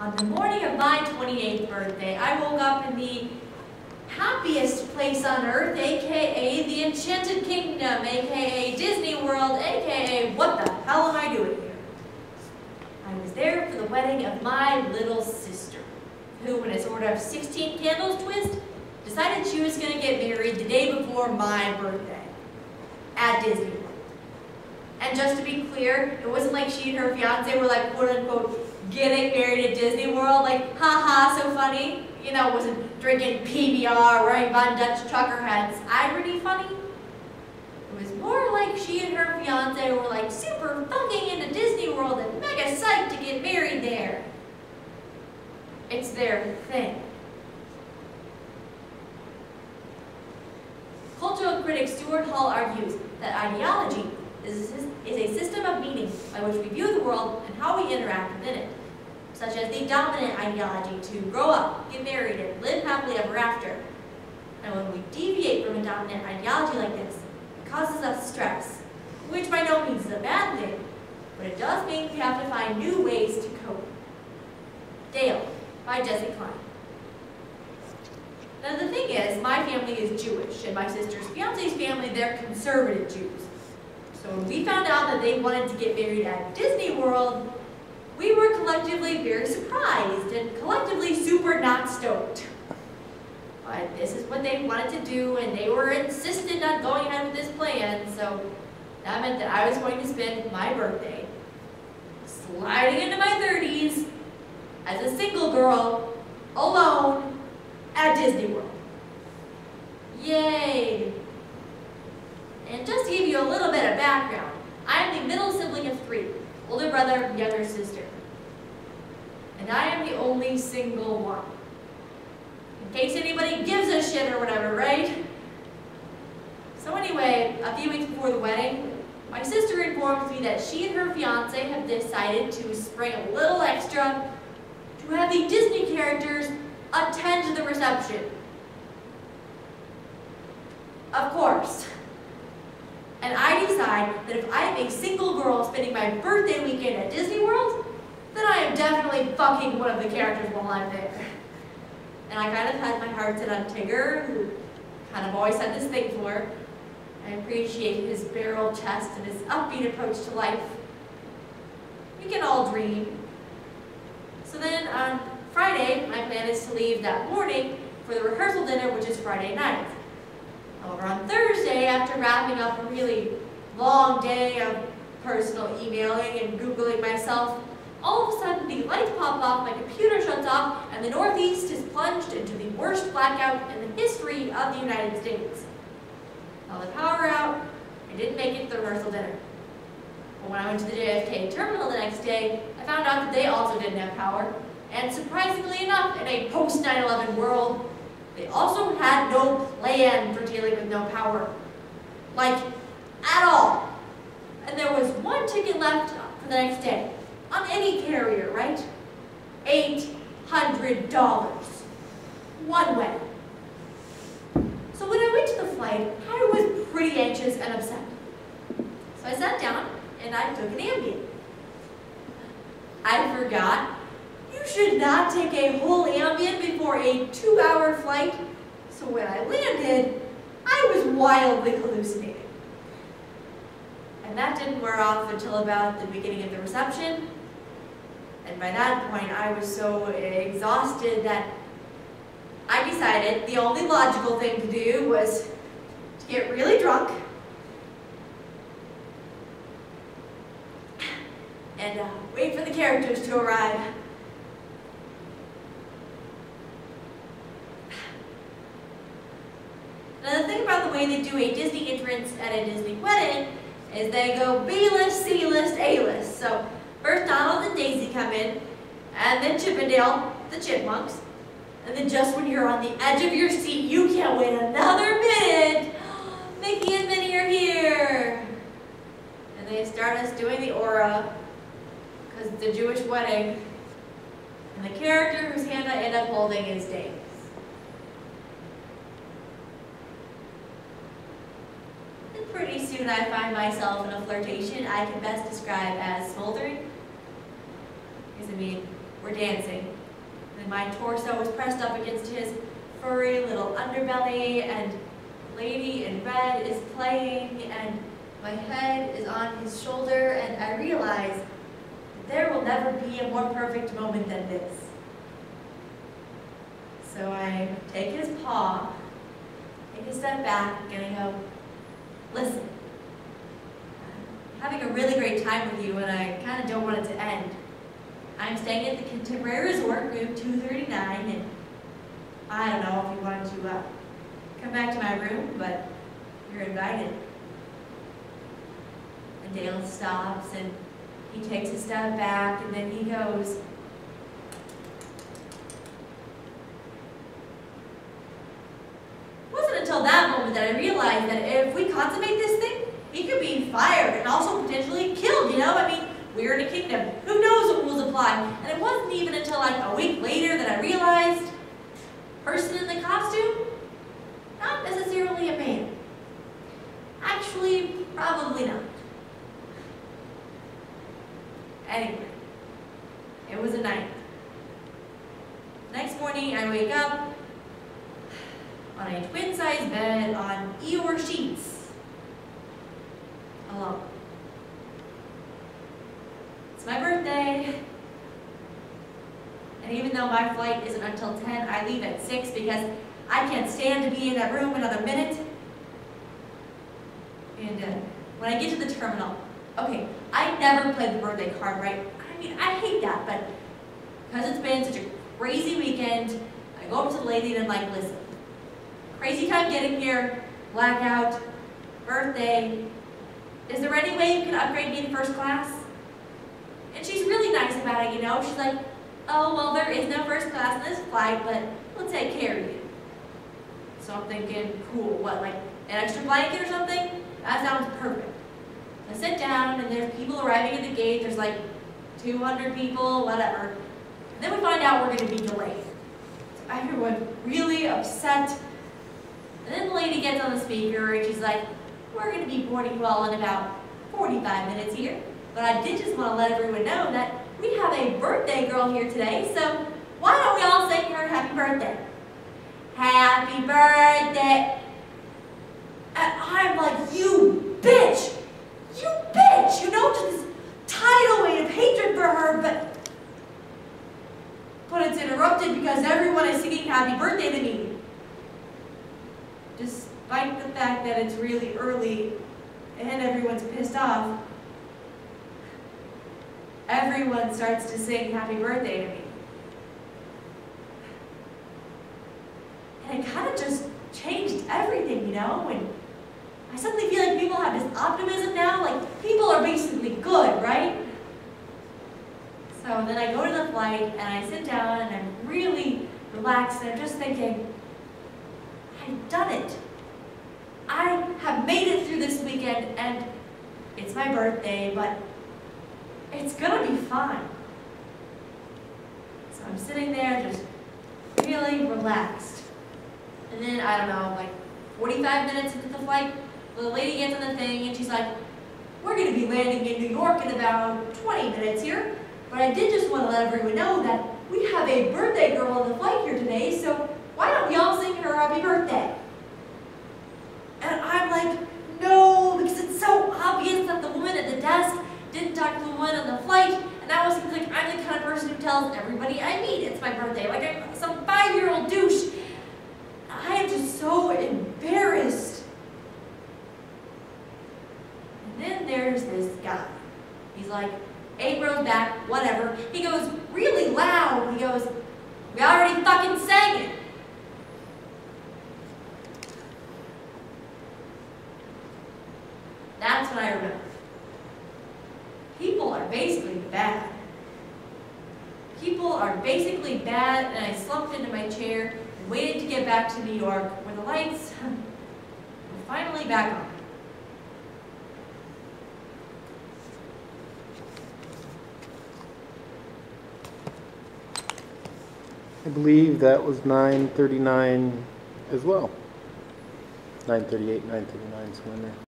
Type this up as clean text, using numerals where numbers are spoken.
On the morning of my 28th birthday, I woke up in the happiest place on earth, aka the Enchanted Kingdom, aka Disney World, aka what the hell am I doing here? I was there for the wedding of my little sister, who, in a sort of 16 candles twist, decided she was going to get married the day before my birthday at Disney World. And just to be clear, it wasn't like she and her fiance were like, quote unquote, getting married at Disney World, like, haha, so funny. You know, wasn't drinking PBR, wearing Von Dutch trucker hats. Irony funny? It was more like she and her fiance were like super fucking into Disney World and mega psyched to get married there. It's their thing. Cultural critic Stuart Hall argues that ideology is a system of meaning by which we view the world and how we interact within it, such as the dominant ideology to grow up, get married, and live happily ever after. And when we deviate from a dominant ideology like this, it causes us stress, which by no means is a bad thing, but it does mean we have to find new ways to cope. Dale, by Jesse Klein. Now the thing is, my family is Jewish, and my sister's fiance's family, they're conservative Jews. So when we found out that they wanted to get married at Disney World, we were collectively very surprised and collectively super not stoked. But this is what they wanted to do, and they were insistent on going ahead with this plan, so that meant that I was going to spend my birthday sliding into my 30s as a single girl, alone, at Disney World. Yay! And just to give you a little bit of background, I am the middle sibling of 3, older brother, younger sister. And I am the only single one. In case anybody gives a shit or whatever, right? So anyway, a few weeks before the wedding, my sister informs me that she and her fiance have decided to spring a little extra to have the Disney characters attend the reception. Of course. And I decide that if I am a single girl spending my birthday weekend at Disney World, then I am definitely fucking one of the characters while I'm there. And I kind of had my heart set on Tigger, who kind of always had this thing for her. I appreciate his barrel chest and his upbeat approach to life. We can all dream. So then on Friday, my plan is to leave that morning for the rehearsal dinner, which is Friday night. However, on Thursday, after wrapping up a really long day of personal emailing and Googling myself, all of a sudden the lights pop off, my computer shuts off, and the Northeast is plunged into the worst blackout in the history of the United States. Now the power out, I didn't make it to the rehearsal dinner. But when I went to the JFK terminal the next day, I found out that they also didn't have power. And surprisingly enough, in a post-9/11 world, they also had no plan for dealing with no power. Like, at all. And there was one ticket left for the next day. On any carrier, right? $800. One way. So when I went to the flight, I was pretty anxious and upset. So I sat down and I took an Ambien. I forgot you should not take a whole Ambien before a 2-hour flight. So when I landed, I was wildly hallucinating. And that didn't wear off until about the beginning of the reception. And by that point, I was so exhausted that I decided the only logical thing to do was to get really drunk and wait for the characters to arrive. Now the thing about the way they do a Disney entrance at a Disney wedding is they go B-list, C-list, A-list. So first Donald and Daisy come in, and then Chippendale, the Chipmunks, and then just when you're on the edge of your seat, you can't wait another minute. Mickey and Minnie are here. And they start us doing the aura, because it's a Jewish wedding. And the character whose hand I end up holding is Dave. And pretty soon I find myself in a flirtation I can best describe as smoldering. Because I mean, were dancing. And my torso was pressed up against his furry little underbelly, and Lady in Red is playing, and my head is on his shoulder, and I realize that there will never be a more perfect moment than this. So I take his paw, take a step back, and I go, listen, I'm having a really great time with you, and I kind of don't want it to end. I'm staying at the Contemporary Resort, room 239, and I don't know if you wanted to come back to my room, but you're invited. And Dale stops, and he takes a step back, and then he goes, it wasn't until that moment that I realized that if we consummate this thing, he could be fired and also potentially killed, you know? I mean, we're in a kingdom. Who knows what rules apply? And it wasn't even until like a week later that I realized, person in the costume, not necessarily a man. Actually, probably not. Anyway, it was a night. Next morning, I wake up on a twin-size bed on Eeyore sheets, alone. It's my birthday, and even though my flight isn't until 10, I leave at 6 because I can't stand to be in that room another minute. And when I get to the terminal, okay, I never played the birthday card, right? I mean, I hate that, but because it's been such a crazy weekend, I go up to the lady and I'm like, listen, crazy time getting here, blackout, birthday, is there any way you can upgrade me to first class? And she's really nice about it, you know? She's like, oh, well, there is no first class in this flight, but we'll take care of you. So I'm thinking, cool, what, like an extra blanket or something? That sounds perfect. I sit down, and there's people arriving at the gate. There's like 200 people, whatever. And then we find out we're going to be delayed. So everyone's really upset. And then the lady gets on the speaker, and she's like, we're going to be boarding you all in about 45 minutes here. But I did just want to let everyone know that we have a birthday girl here today, so why don't we all sing her happy birthday? Happy birthday. And I'm like, you bitch! You bitch! You know, just this tidal wave of hatred for her, but it's interrupted because everyone is singing happy birthday to me. Despite the fact that it's really early and everyone's pissed off, everyone starts to sing happy birthday to me. And it kind of just changed everything, you know? And I suddenly feel like people have this optimism now, like people are basically good, right? So then I go to the flight and I sit down and I'm really relaxed and I'm just thinking, I've done it. I have made it through this weekend and it's my birthday, but it's gonna be fine. So I'm sitting there just really relaxed. And then, I don't know, like 45 minutes into the flight, the lady gets on the thing and she's like, we're gonna be landing in New York in about 20 minutes here, but I did just want to let everyone know that we have a birthday girl on the flight here today, so why don't we all sing her happy birthday? And I'm like, no, because it's so obvious that the woman at the desk didn't talk to the woman on the flight, and now it seems like I'm the kind of person who tells everybody I meet it's my birthday, like I'm some 5-year-old douche. I am just so embarrassed. And then there's this guy. He's like 8 rows back, whatever. He goes really loud. He goes, we already fucking sang it. That's what I remember. People are basically bad. People are basically bad, and I slumped into my chair and waited to get back to New York, where the lights were finally back on. I believe that was 9:39 as well. 9:38, 9:39 somewhere in there.